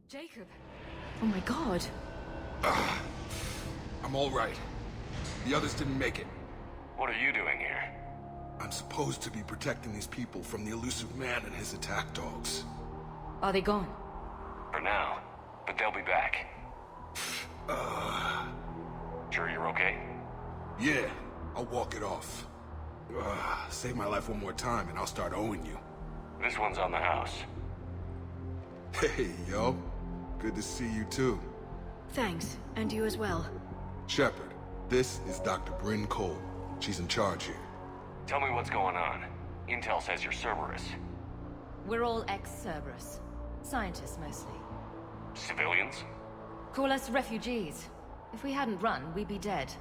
Jacob! Oh my god. I'm all right. The others didn't make it. What are you doing here? I'm supposed to be protecting these people from the elusive man and his attack dogs. Are they gone? For now, but they'll be back. Sure you're okay? Yeah, I'll walk it off. Save my life one more time and I'll start owing you. This one's on the house. Hey, yo. Good to see you too. Thanks, and you as well. Shepard, this is Dr. Bryn Cole. She's in charge here. Tell me what's going on. Intel says you're Cerberus. We're all ex-Cerberus. Scientists, mostly. Civilians? Call us refugees. If we hadn't run, we'd be dead.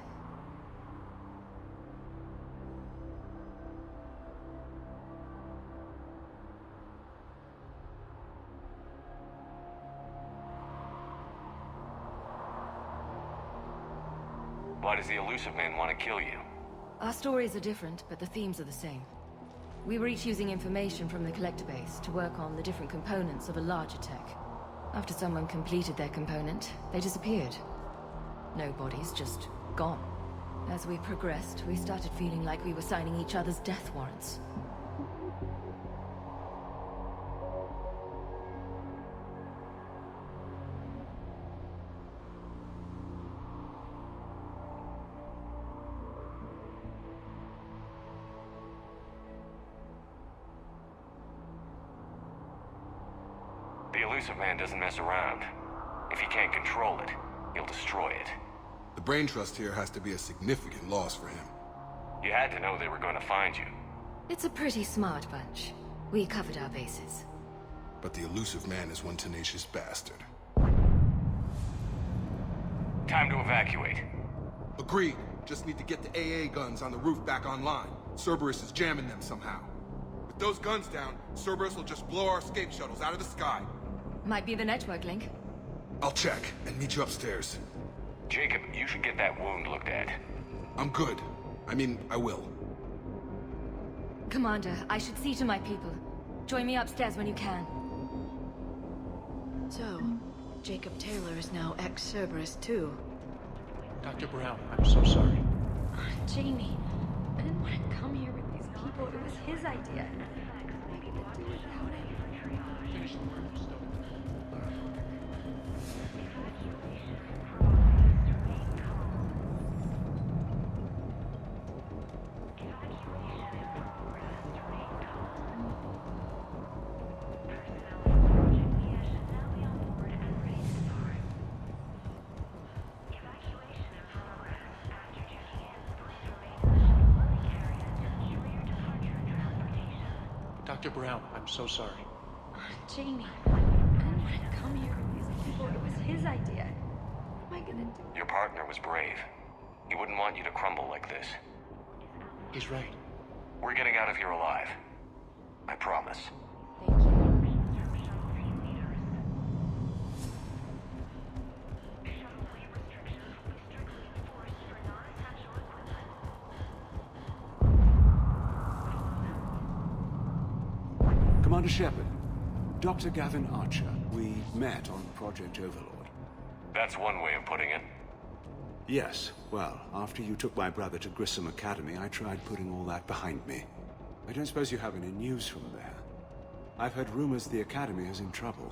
Why does the elusive man want to kill you? Our stories are different, but the themes are the same. We were each using information from the collector base to work on the different components of a larger tech. After someone completed their component, they disappeared. No bodies, just gone. As we progressed, we started feeling like we were signing each other's death warrants. The elusive man doesn't mess around. If he can't control it, he'll destroy it. The brain trust here has to be a significant loss for him. You had to know they were going to find you. It's a pretty smart bunch. We covered our bases. But the elusive man is one tenacious bastard. Time to evacuate. Agreed. Just need to get the AA guns on the roof back online. Cerberus is jamming them somehow. With those guns down, Cerberus will just blow our escape shuttles out of the sky. Might be the network link. I'll check and meet you upstairs. Jacob, you should get that wound looked at. I'm good. I mean, I will. Commander, I should see to my people. Join me upstairs when you can. So, Jacob Taylor is now ex-Cerberus too. Dr. Brown, I'm so sorry. Jamie, I didn't want to come here with these people. It was his idea. Maybe to do without it. Finish the work, still. Dr. Brown, I'm so sorry. Jamie, I didn't want to come here with these people. It was his idea. What am I gonna do? Your partner was brave. He wouldn't want you to crumble like this. He's right. We're getting out of here alive. I promise. Thank you. Commander Shepard, Dr. Gavin Archer, we met on Project Overlord. That's one way of putting it. Yes, well, after you took my brother to Grissom Academy, I tried putting all that behind me. I don't suppose you have any news from there. I've heard rumors the Academy is in trouble.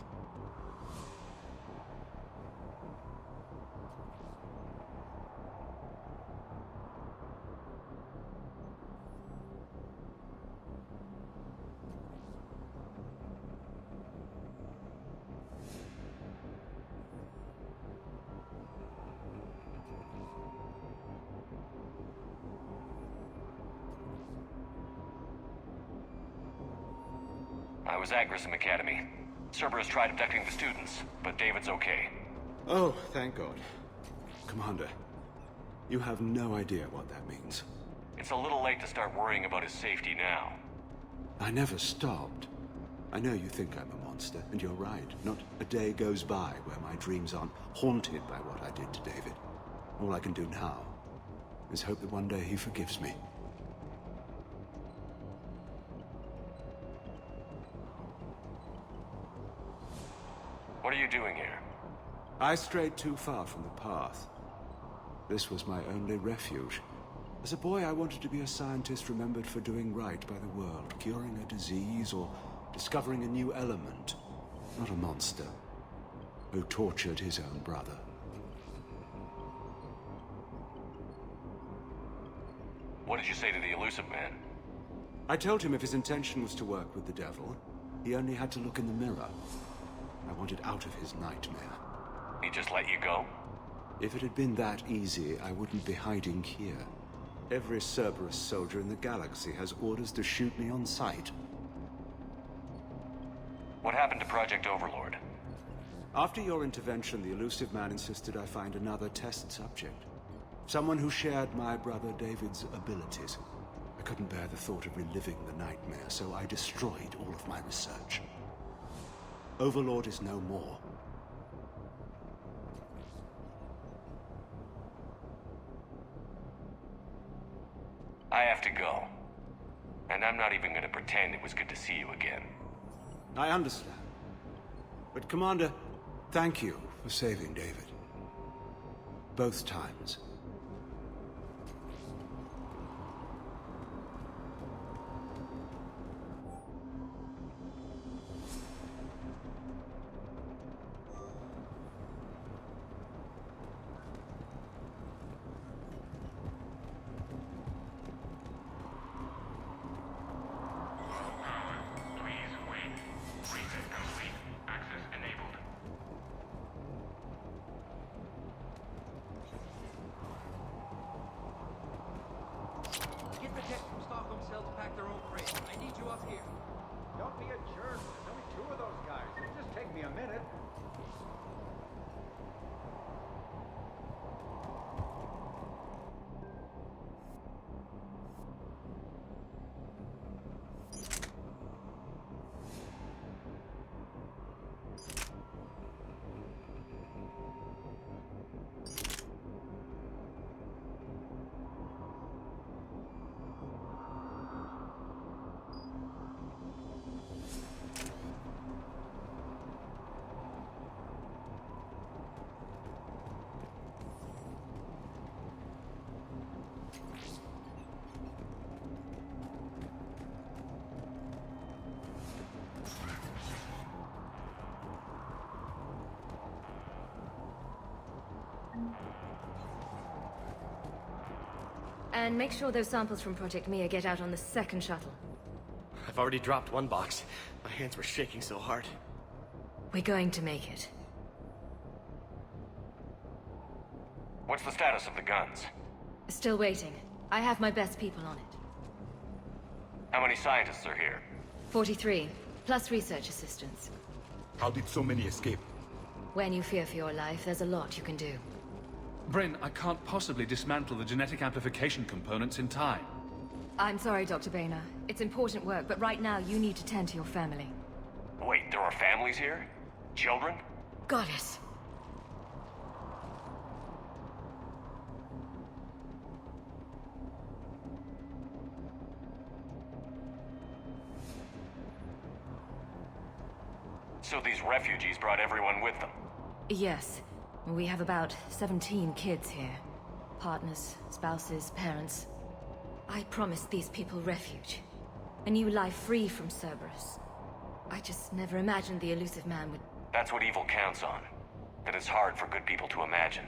I was at Grissom Academy. Cerberus tried abducting the students, but David's okay. Oh, thank God. Commander, you have no idea what that means. It's a little late to start worrying about his safety now. I never stopped. I know you think I'm a monster, and you're right. Not a day goes by where my dreams aren't haunted by what I did to David. All I can do now is hope that one day he forgives me. What are you doing here? I strayed too far from the path. This was my only refuge. As a boy, I wanted to be a scientist remembered for doing right by the world, curing a disease or discovering a new element. Not a monster who tortured his own brother. What did you say to the elusive man? I told him if his intention was to work with the devil, he only had to look in the mirror. I wanted out of his nightmare. He just let you go? If it had been that easy, I wouldn't be hiding here. Every Cerberus soldier in the galaxy has orders to shoot me on sight. What happened to Project Overlord? After your intervention, the elusive man insisted I find another test subject. Someone who shared my brother David's abilities. I couldn't bear the thought of reliving the nightmare, so I destroyed all of my research. Overlord is no more. I have to go. And I'm not even gonna pretend it was good to see you again. I understand. But Commander, thank you for saving David. Both times. Get the tech from Stockholm Cell to pack their own freight. I need you up here. Don't be a jerk. There's only 2 of those guys. It'll just take me a minute. And make sure those samples from Project Mia get out on the second shuttle. I've already dropped one box. My hands were shaking so hard. We're going to make it. What's the status of the guns? Still waiting. I have my best people on it. How many scientists are here? 43, plus research assistants. How did so many escape? When you fear for your life, there's a lot you can do. Bryn, I can't possibly dismantle the genetic amplification components in time. I'm sorry, Dr. Boehner. It's important work, but right now you need to tend to your family. Wait, there are families here? Children? Got it. So these refugees brought everyone with them? Yes. We have about 17 kids here. Partners, spouses, parents. I promised these people refuge. A new life free from Cerberus. I just never imagined the elusive man would... That's what evil counts on. That it's hard for good people to imagine.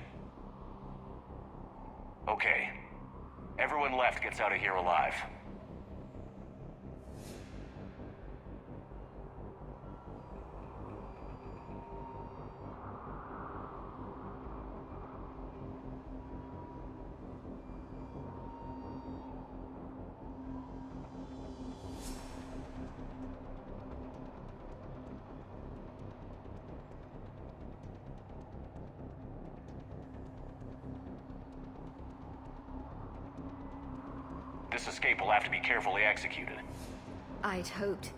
Okay. Everyone left gets out of here alive. This escape will have to be carefully executed. I'd hoped.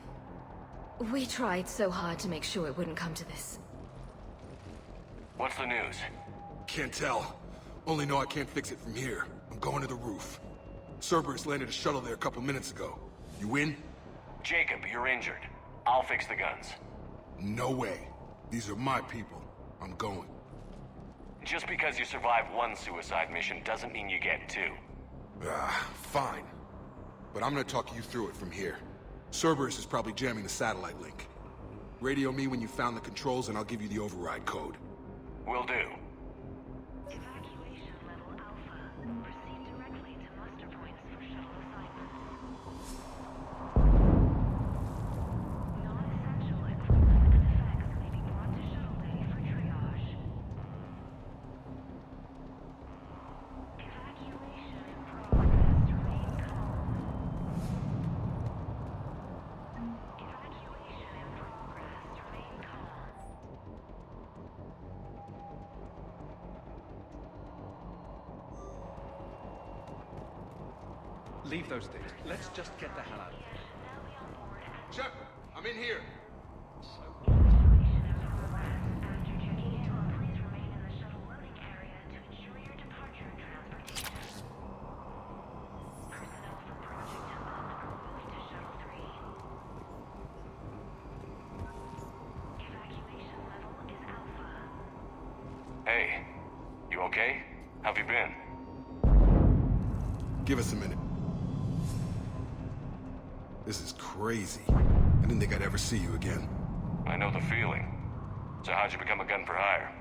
We tried so hard to make sure it wouldn't come to this. What's the news? Can't tell. Only know I can't fix it from here. I'm going to the roof. Cerberus landed a shuttle there a couple minutes ago. You in? Jacob, you're injured. I'll fix the guns. No way. These are my people. I'm going. Just because you survive one suicide mission doesn't mean you get two. Fine. But I'm gonna talk you through it from here. Cerberus is probably jamming the satellite link. Radio me when you found the controls and I'll give you the override code. Will do. Evacuation level Alpha. Proceed directly to muster points for shuttle assignments. Non-essential equipment and effects may be brought to shuttle bay for triage. Evacuation in progress. Remain calm. Evacuation in progress. Remain calm. Leave those things. Let's just get the hell out of here. Shepard, I'm in here. Evacuation in progress. After checking in, please remain in the shuttle loading area to ensure your departure and transportation. Personnel from Project Helen are moved to Shuttle 3. Evacuation level is Alpha. Hey, you okay? How've you been? Give us a minute. This is crazy. I didn't think I'd ever see you again. I know the feeling. So how'd you become a gun for hire?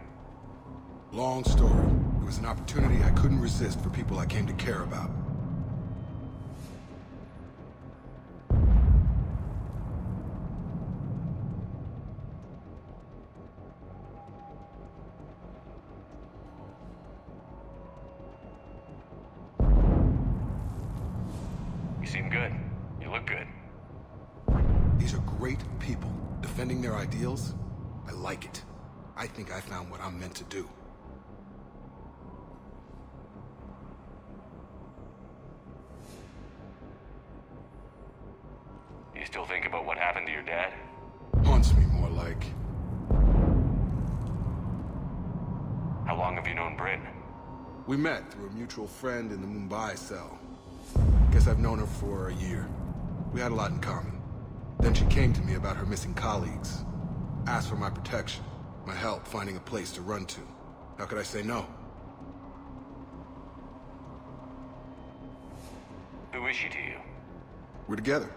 Long story. It was an opportunity I couldn't resist for people I came to care about. You seem good. You look good. These are great people. Defending their ideals? I like it. I think I found what I'm meant to do. You still think about what happened to your dad? Haunts me more like. How long have you known Bryn? We met through a mutual friend in the Mumbai cell. Guess I've known her for a year. We had a lot in common. Then she came to me about her missing colleagues. Asked for my protection, my help finding a place to run to. How could I say no? Who is she to you? We're together.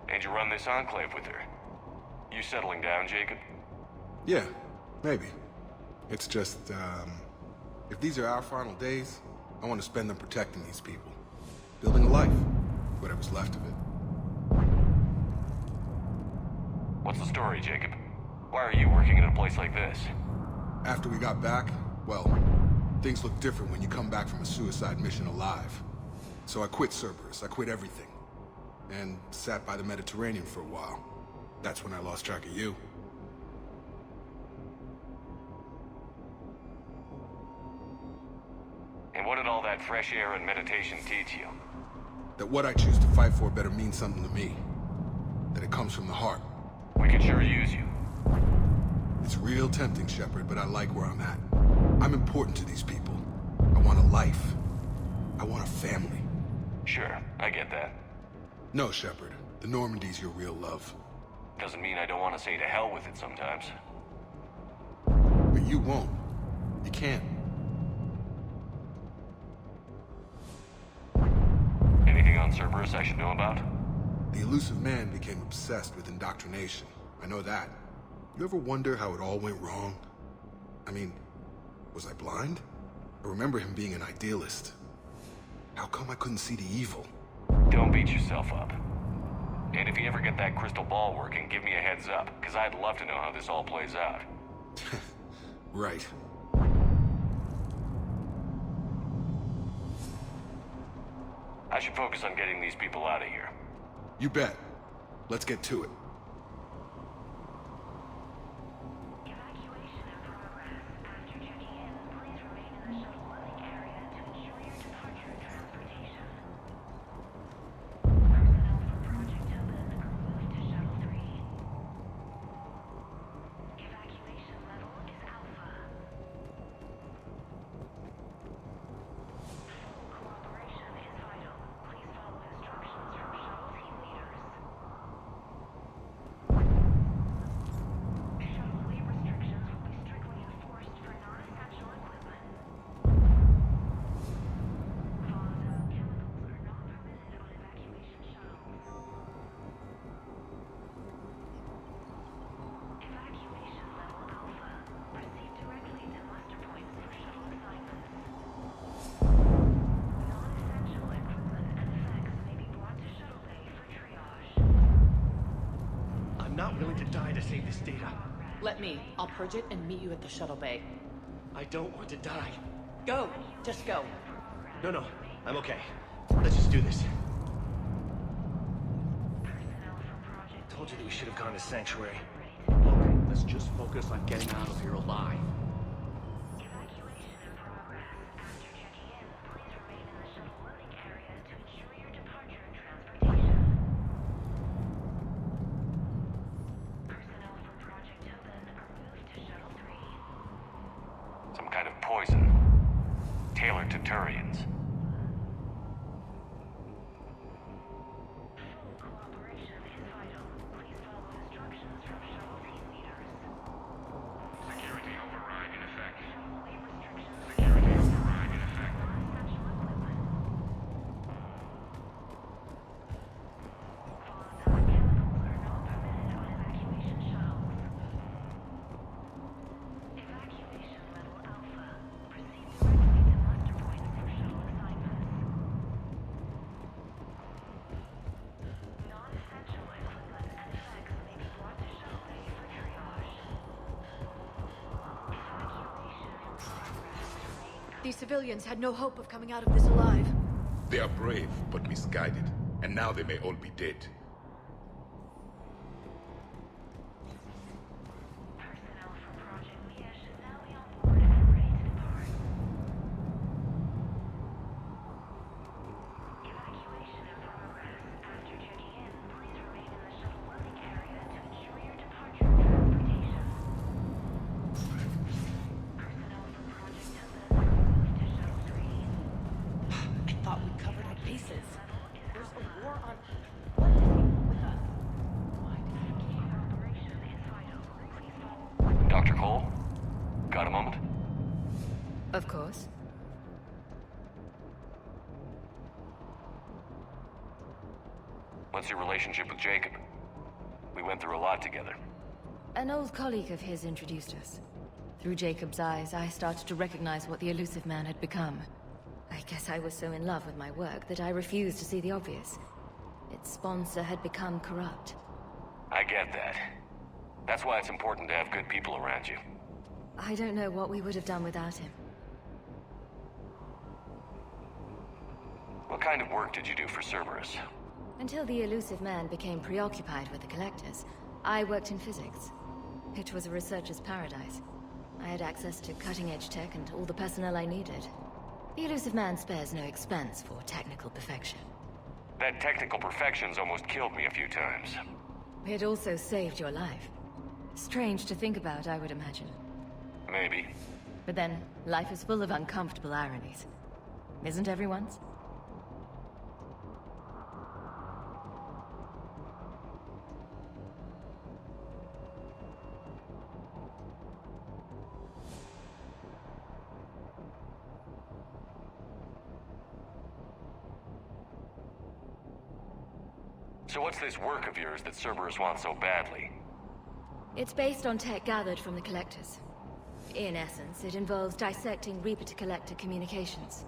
And you run this enclave with her? You settling down, Jacob? Yeah, maybe. It's just, if these are our final days, I want to spend them protecting these people. Building a life. Whatever's left of it. What's the story, Jacob? Why are you working in a place like this? After we got back, well, things look different when you come back from a suicide mission alive. So I quit Cerberus, I quit everything. And sat by the Mediterranean for a while. That's when I lost track of you. And what did all that fresh air and meditation teach you? That what I choose to fight for better mean something to me. That it comes from the heart. We could sure use you. It's real tempting, Shepard, but I like where I'm at. I'm important to these people. I want a life. I want a family. Sure, I get that. No, Shepard. The Normandy's your real love. Doesn't mean I don't want to say to hell with it sometimes. But you won't. You can't. Anything on Cerberus I should know about? The elusive man became obsessed with indoctrination. I know that. You ever wonder how it all went wrong? I mean, was I blind? I remember him being an idealist. How come I couldn't see the evil? Don't beat yourself up. And if you ever get that crystal ball working, give me a heads up, because I'd love to know how this all plays out. Right. I should focus on getting these people out of here. You bet. Let's get to it. Evacuation in progress. After checking in, please remain in the shuttle loading area to ensure your departure and transportation. Personnel from Project Helen are moved to Shuttle 3. Evacuation level is Alpha. Full cooperation is vital. Please follow instructions from shuttle team leaders. willing to die to save this data. Let me. I'll purge it and meet you at the shuttle bay. I don't want to die. Go! Just go. No, I'm okay. Let's just do this. Told you that we should have gone to Sanctuary. Look, let's just focus on getting out of here alive. Evacuation in progress. After checking in, please remain in the shuttle loading area to ensure your departure and transportation. Personnel from Project Tobin are moved to Shuttle 3. Some kind of poison. Tailored to Turians. Full cooperation is vital. Please follow instructions from shuttle team leaders. Security override in effect. Shuttle restrictions. Security override in effect. Non-essential equipment. Volatile chemicals are not permitted on evacuation shuttles. Evacuation level Alpha. Proceed directly to muster points for shuttle assignments. Non-essential equipment and effects may be brought to shuttle bay for triage. Evacuation in progress. These civilians had no hope of coming out of this alive. They are brave, but misguided. And now they may all be dead. Personnel from Project Mia should now be on board and ready to depart. Evacuation in progress. After checking in, please remain in the shuttle loading area to ensure your departure and transportation. Personnel from Project Tobin are moved to Shuttle 3. I thought we covered our bases. There's a war on... What is he with us? Why did he keep... Cooperation is vital. Please follow. Dr. Cole? Got a moment? Of course. What's your relationship with Jacob? We went through a lot together. An old colleague of his introduced us. Through Jacob's eyes, I started to recognize what the elusive man had become. I guess I was so in love with my work that I refused to see the obvious. Its sponsor had become corrupt. I get that. That's why it's important to have good people around you. I don't know what we would have done without him. What kind of work did you do for Cerberus? Until the elusive man became preoccupied with the collectors, I worked in physics. It was a researcher's paradise. I had access to cutting-edge tech and all the personnel I needed. The elusive man spares no expense for technical perfection. That technical perfection's almost killed me a few times. It also saved your life. Strange to think about, I would imagine. Maybe. But then, life is full of uncomfortable ironies. Isn't everyone's? So what's this work of yours that Cerberus wants so badly? It's based on tech gathered from the Collectors. In essence, it involves dissecting Reaper-to-Collector communications.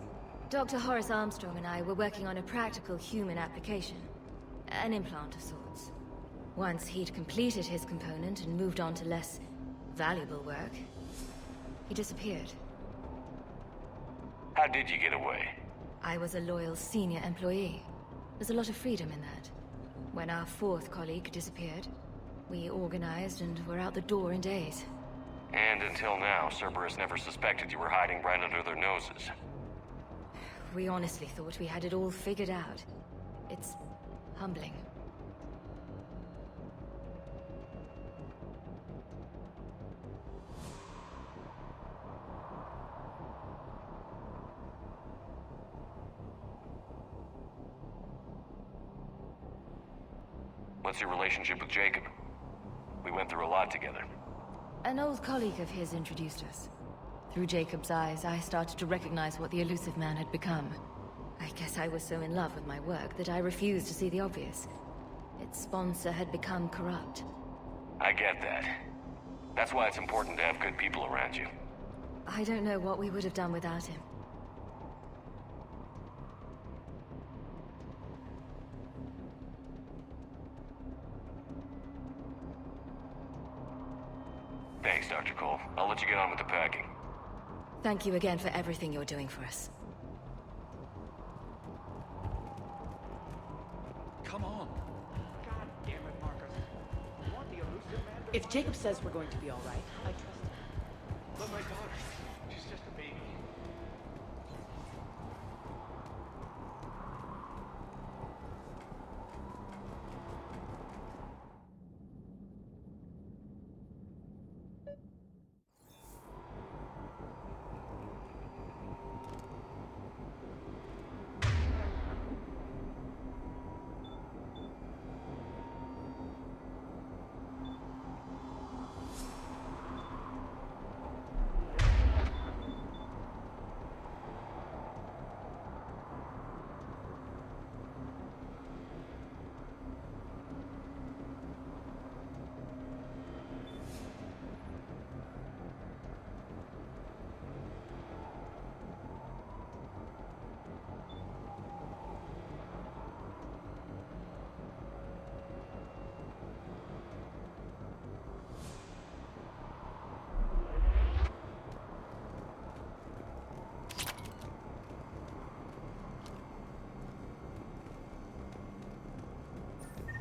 Dr. Horace Armstrong and I were working on a practical human application. An implant of sorts. Once he'd completed his component and moved on to less valuable work, he disappeared. How did you get away? I was a loyal senior employee. There's a lot of freedom in that. When our fourth colleague disappeared, we organized and were out the door in days. And until now, Cerberus never suspected you were hiding right under their noses. We honestly thought we had it all figured out. It's humbling. What's your relationship with Jacob? We went through a lot together. An old colleague of his introduced us. Through Jacob's eyes, I started to recognize what the elusive man had become. I guess I was so in love with my work that I refused to see the obvious. Its sponsor had become corrupt. I get that. That's why it's important to have good people around you. I don't know what we would have done without him. Thanks, Dr. Cole. I'll let you get on with the packing. Thank you again for everything you're doing for us. Come on. God damn it, Marcus. You want the elusive man to If Jacob says we're going to be all right, I trust him. But my daughter, she's just a baby.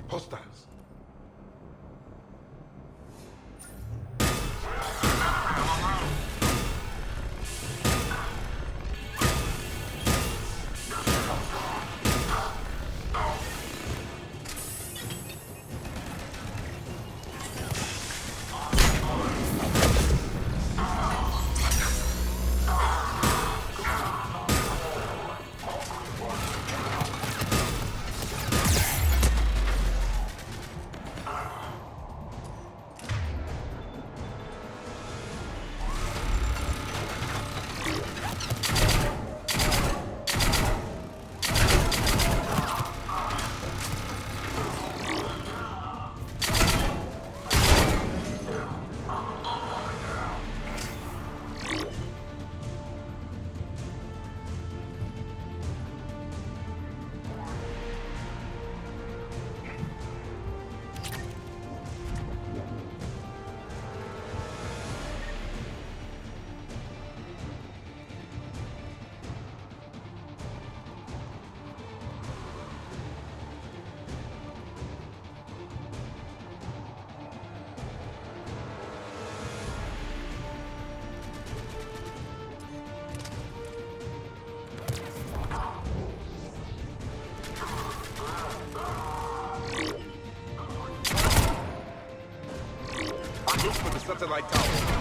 Hostiles. Look for the satellite tower.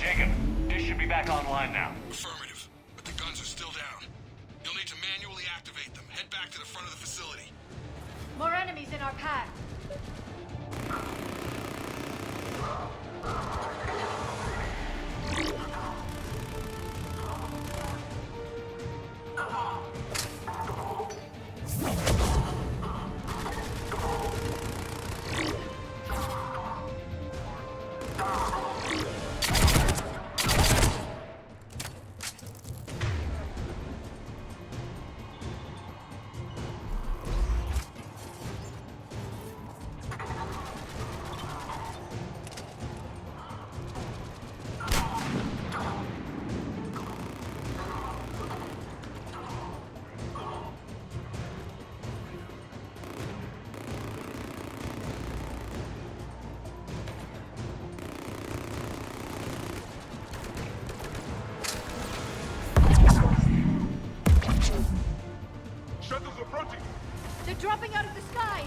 Jacob, dish should be back online now. Affirmative, but the guns are still down. You'll need to manually activate them. Head back to the front of the facility. More enemies in our path. approaching! They're dropping out of the sky!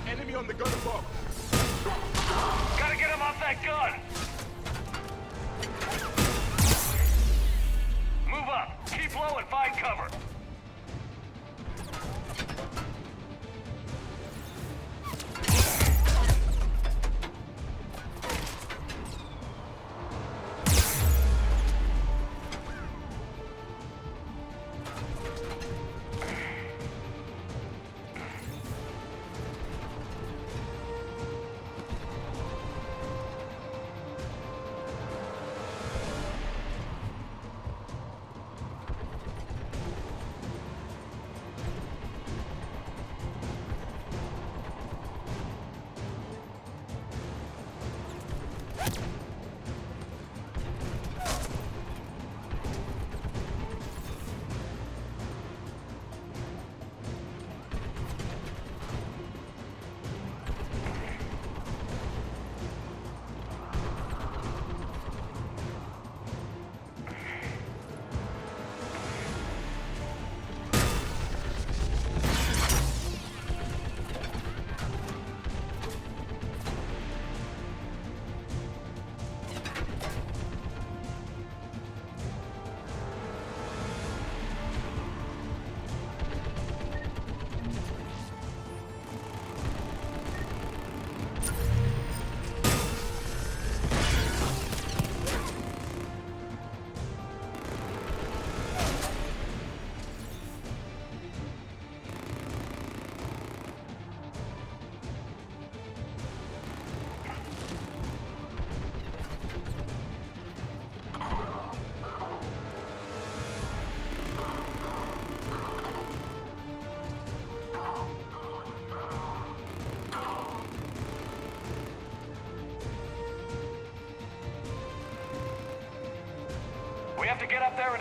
Enemy on the gun above! Gotta get him off that gun! Move up! Keep low and find cover! We have to get up there and